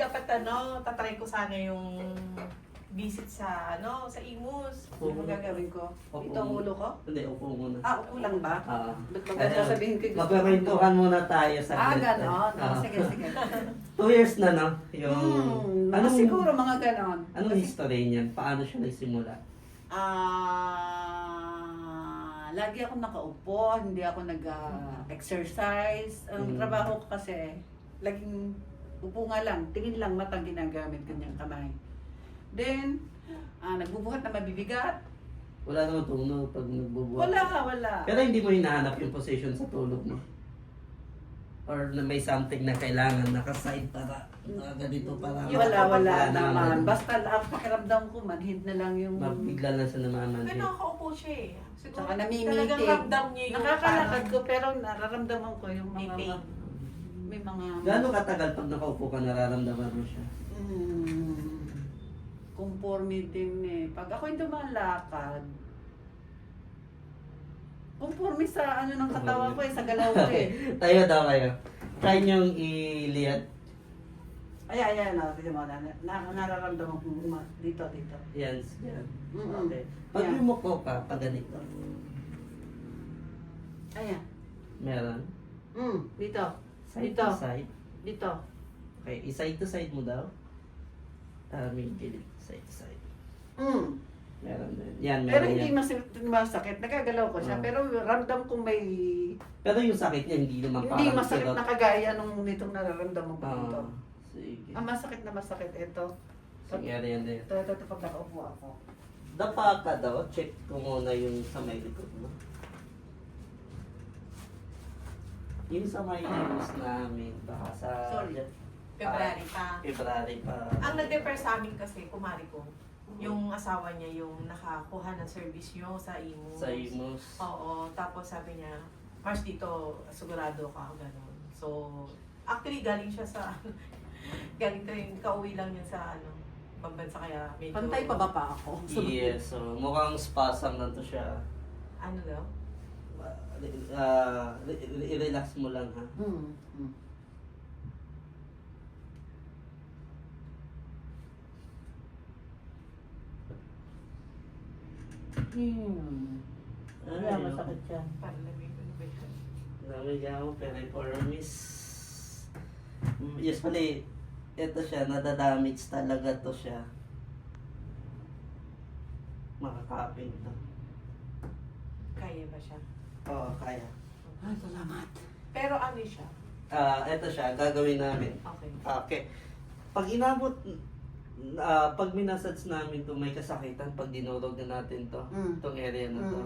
dapat tatry ko sana yung visit sa sa Imus. Ano gagawin ko? Opo. Ito ang ulo ko? Hindi, upo muna. Upo lang ba? Ba't Ayun. maganda sabihin ko gusto ko? Magkakwentuhan muna tayo sa Ganon. Sige, sige. 2 years na, no? Yung... Siguro mga ganon. Anong history niyan? Paano siya nagsimula? Lagi ako nakaupo, hindi ako nag-exercise. Ang trabaho ko kasi, laging upo nga lang, tingin lang matang ginagamit kanyang kamay. Then, nagbubuhat na mabibigat. Wala naman tunog pag nagbubuhat. Wala. Pero hindi mo hinahanap yung position sa tulog mo? Or na may something na kailangan nakaside para ganito para... Wala naman. Basta ang pakiramdam ko, manhid na lang yung... Bigla lang siya namamanhin. Pero nakaupo siya eh. Siguro Saka namimitig. talagang ramdam niya yung Nakakalakad ko pero nararamdaman ko yung May mga... pain. May mga... Gaano katagal pag nakaupo ka nararamdaman mo siya? Conforme din eh. Pag ako yung lumalakad, conforme sa ng katawan ko eh, sa galaw ko eh. Tayo daw kayo. Try niyong iliyat. Ayan, tignan mo na. Nararamdaman ko dito. Yan. Mm-mm. Okay. Pag Yan. yumuko ka, pag ganito. Ayan. Meron. Dito. Side Dito. to side. Dito. Okay, i-side to side mo daw. May gilid. Side to side. Meron din. Yan, Pero meron hindi yan. masakit. Nagagalaw ko siya. Pero ramdam kong may... Pero yung sakit niya, hindi naman Hindi parang masakit kirot. na kagaya nung nitong nararamdaman ko dito. Sige. Masakit na masakit. Ito. Sige, yan din. Ito pag nakaupo ako. Dapa ka daw, check ko muna yung sa may likod mo. Yung sa may news namin, baka sa... Sorry. February pa. February pa. Ang nag-defer sa amin kasi, kumari ko, yung asawa niya yung nakakuha ng service nyo sa Imus. Sa Imus. Oo, tapos sabi niya, Mars dito, sigurado ka, gano'n. So, actually galing siya sa, galing rin, kauwi lang niya sa pambansa kaya medyo... Pantay pa ba pa ako? Yes, so mukhang spasm na to siya. Ano daw? I-relax mo lang ha. Kaya masakit siya. Parang nabibigyan. Lamigyan mo, piriformis. Yes pala ito siya, nadadamage talaga to siya. Makakapin to. Kaya ba siya? Oo, kaya. Ay, salamat. Pero ano siya? Ito siya, gagawin namin. Okay. Okay. Pag inabot, pag minasage namin to may kasakitan, pag dinurog na natin to, itong area na to.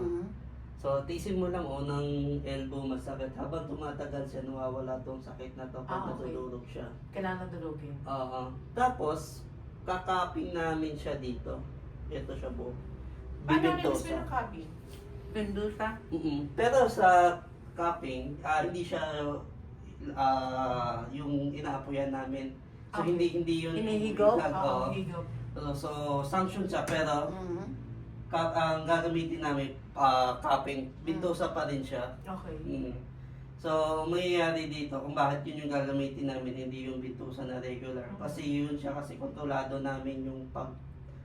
So, tisin mo lang ng elbow masakit. Habang tumatagal siya, nawawala tong sakit na to pag Okay. natulog siya. Kailangan durugin. Oo. Tapos, kakaping namin siya dito. Ito siya buo. Paano rin Bibintosa. ng copy? Pendusa. Pero sa cupping, hindi siya yung inaapoyan namin. So, Okay. hindi yung... Hinihigop? Oo. Higop. So, sanction siya, pero ang gagamitin namin, cupping, bintosa pa rin siya. Okay. So, mangyayari dito kung bakit yun yung gagamitin namin, hindi yung bintusa na regular. Kasi yun siya, kasi kontrolado namin yung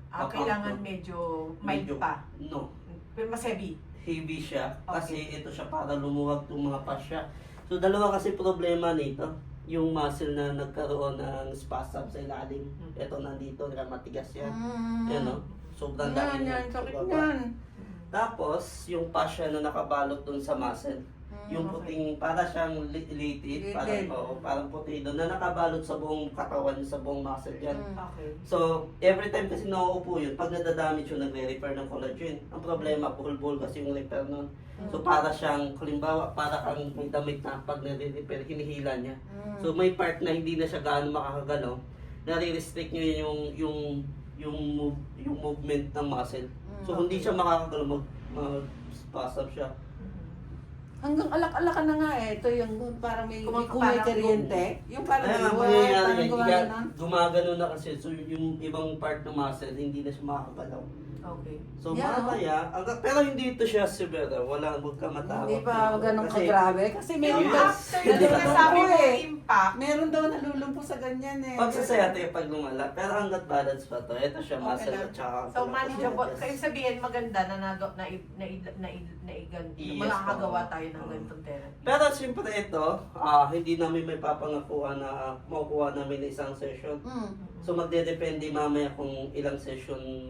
Kailangan medyo mild pa. No, Pero mas heavy. heavy siya. Kasi Okay. ito siya para lumuwag itong mga fascia. So, dalawa kasi problema nito. Yung muscle na nagkaroon ng spasm sa ilalim. Ito nandito, matigas yan. Yan o. Sobrang dami Yan, sakit Baba. yan. Tapos, yung fascia na nakabalot dun sa muscle. Yung okay. puting, para siyang litid, parang puti doon, na nakabalot sa buong katawan, sa buong muscle yan. Okay. So, every time kasi nauupo yun, pag nadadamage yun, nagre-repair ng collagen. Ang problema, buhol-buhol kasi yung repair nun. So, para siyang, halimbawa, para kang may damit na pag nare-repair, hinihila niya. So, may part na hindi na siya gaano makakagalaw, nare-restrict niyo yung movement ng muscle. So, hindi siya makakagalaw, mag-spasm siya. Hanggang alak-alakan na nga eh. Ito yung parang may Parang kuryente. Yung parang Kaya nga, liwat, mangyayari parang yan, gumagano. gumagano na kasi. So, yung ibang part ng muscle, hindi na siya makakagalaw. Okay. So Yeah. mamaya, pero hindi ito siya severe. Wala, huwag ka matawag. Hindi pa ganun Kasi- kagrabe. Kasi meron Yung daw, after yung Yes. sinasabi mo eh. impact, Meron daw nalulumpo sa ganyan eh. Pag sasayate pag lumala, pero hanggat balance pa to, ito siya Okay muscle lang. at saka... so manageable. Kayo sabihin maganda na Yes, makakagawa oo. tayo ng Oo. ganitong therapy. Pero siyempre ito, hindi namin may papangakuha na makukuha namin na isang session. Mm. So magdedepende mamaya kung ilang session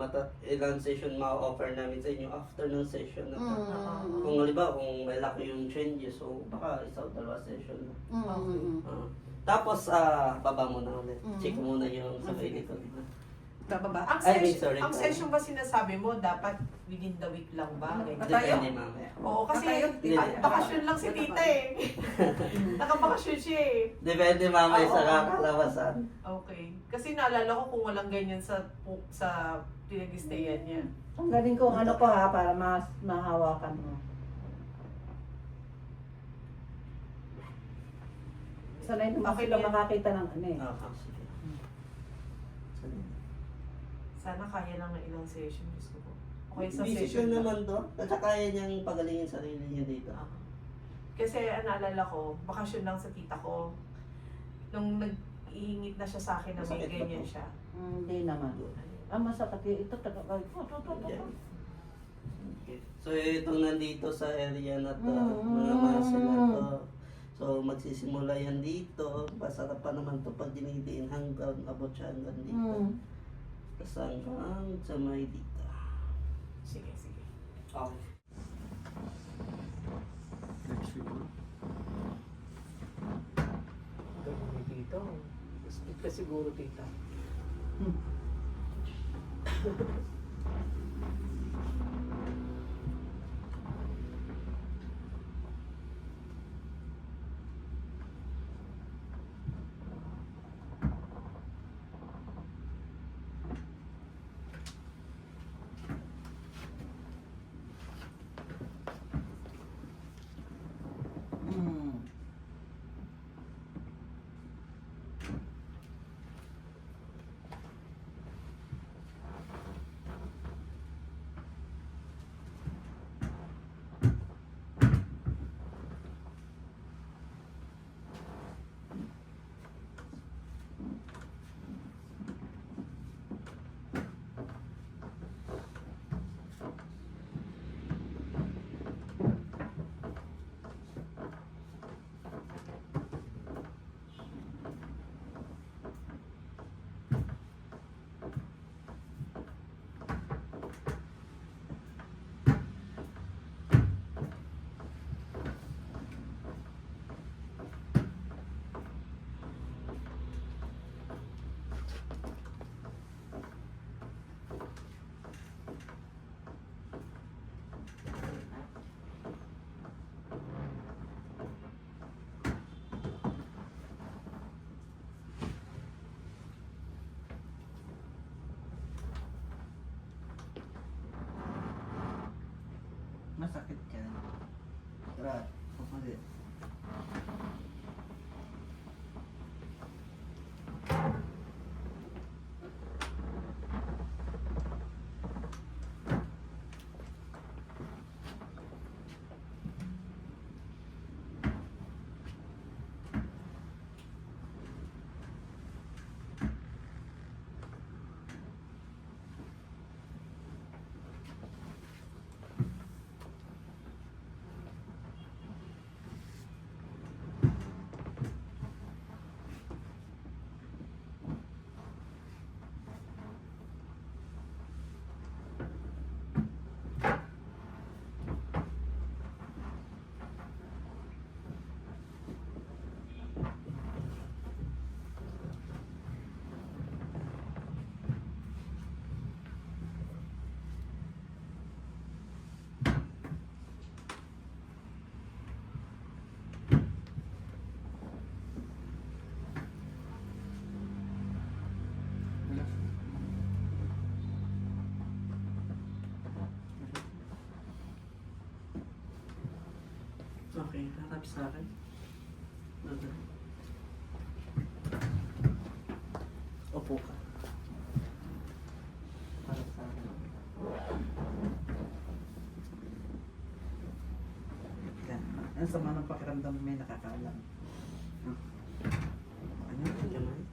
ma-offer namin sa inyo after ng session na to. Mm. Kung halimbawa, kung malaki yung changes, so baka isa o dalawa session na. Mm. Tapos, baba mo na ulit. Mm. Check mo na yung sa Sige. likod. Bababa. Ang Ay, session, sorry, ang sorry. session ba sinasabi mo dapat within the week lang ba? Ganyan. Tayo? Depende mamaya. Oo, kasi Tayo? bakasyon lang si tita eh. Nakabakasyon siya eh. Depende mamaya sa Oo. kakalabasan. Okay. Kasi naalala ko kung walang ganyan sa pinag-stayan niya. Ang galing kong ano ko ha, para mas mahawakan mo. Sanay naman Okay sila yan. makakita ng ano eh. Sige. Sana kaya lang ng ilang session. Gusto ko. Okay sa Decision session lang. naman to. At saka kaya niyang pagalingin sarili niya dito. Ah. Kasi naalala ko, bakasyon lang sa tita ko. Nung nag-iingit na siya sa akin na may Masakit ba ganyan to? siya. Hindi naman. Ang masakit yun, ito talaga. Yan. Okay. So ito nandito sa area na to, Mm. mga muscle na to. So magsisimula yan dito. Masarap pa naman to pag dinidiin hanggang abot siya hanggang dito. Mm. Tapos hanggang sa may dito. Sige, sige. Okay. Gawin dito. Speed ka siguro, tita. Mm. Masakit yan. Tara, pupulit. Okay, harap sa akin. Opo ka. Harap sa akin. nararamdaman may nakakalam. Ano? Kamay.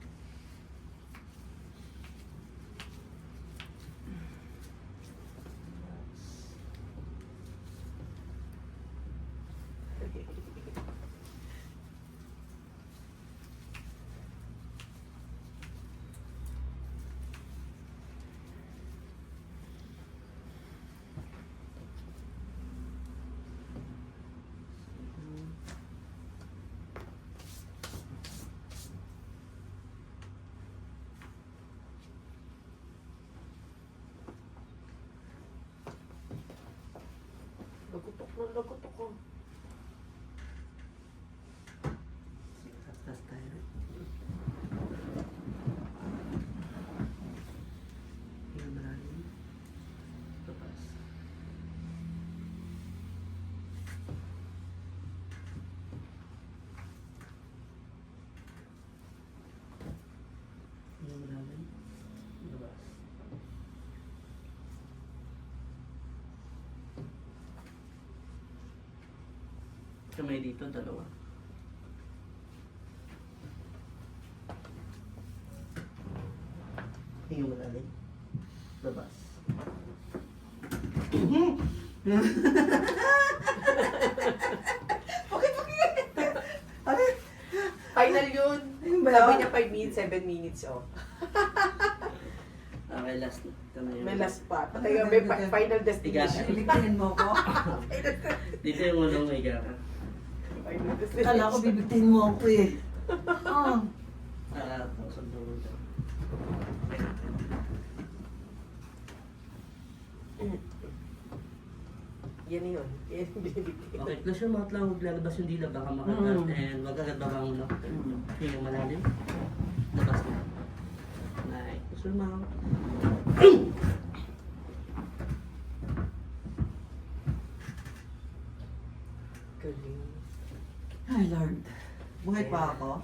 Lagutok na lagutok ko. Sige, atras tayo. Hinga malalim. Labas. Hinga malalim. Labas. Kamay dito, dalawa. Hinga malalim. Labas. Final yun. Sabi niya 5 minutes, 7 minutes, oh. Okay, last na. Ito na yun. May last pa. Patay may final destination. Bibigtin mo ko. Dito yung unang may gara. Final destination. Kala ko bibigtin mo ako eh. Oh. Thousand dollars. Yan yun. Yan yung binibigay. Okay, close your mouth lang. Huwag lalabas yung dila. Baka makagat. And wag agad babangon ako. Hinga malalim. Labas na. Nice. Close your mouth. Galing. Ay, Lord. Buhay pa ako?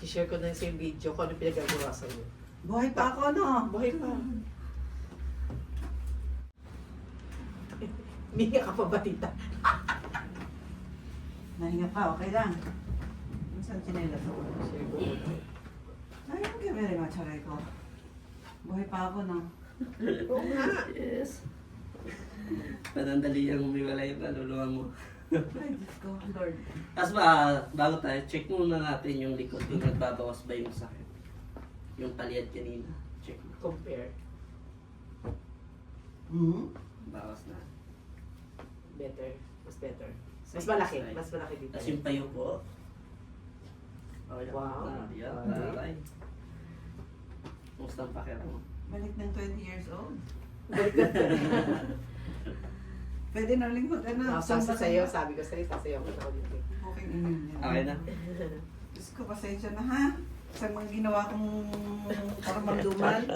I-share ko na sa yung video ko ano pinagagawa sa iyo. Buhay pa ako, no? Buhay pa. Miya ka pa ba, tita? Nahinga pa, okay lang. Saan sinela sa ulo? Share ko. Ay, okay, very much, aray ko. Buhay pa ako, no? Oo nga. Yes. Panandali ang umiwalay yung kaluluwa mo. Ay, Diyos ko, Lord. Tapos bago tayo, check muna natin yung likod kung nagbabawas ba yung sakit. Yung paliyad kanina. Check mo. Compare. Bawas na. Better. Mas better. Mas malaki. Side. Mas malaki dito. Tapos yung payo ko. Okay lang. Wow. Yan. Okay. Taray. Kumusta ang pakiram mo? Balik ng 20 years old. Balik na. Pwede na ulit mag-ano. Sasayaw, sabi ko sa'yo, sasayaw ko na ulit. Okay na yun. Okay na? Diyos ko, pasensya na ha. Sa mga ginawa kong karamamduman.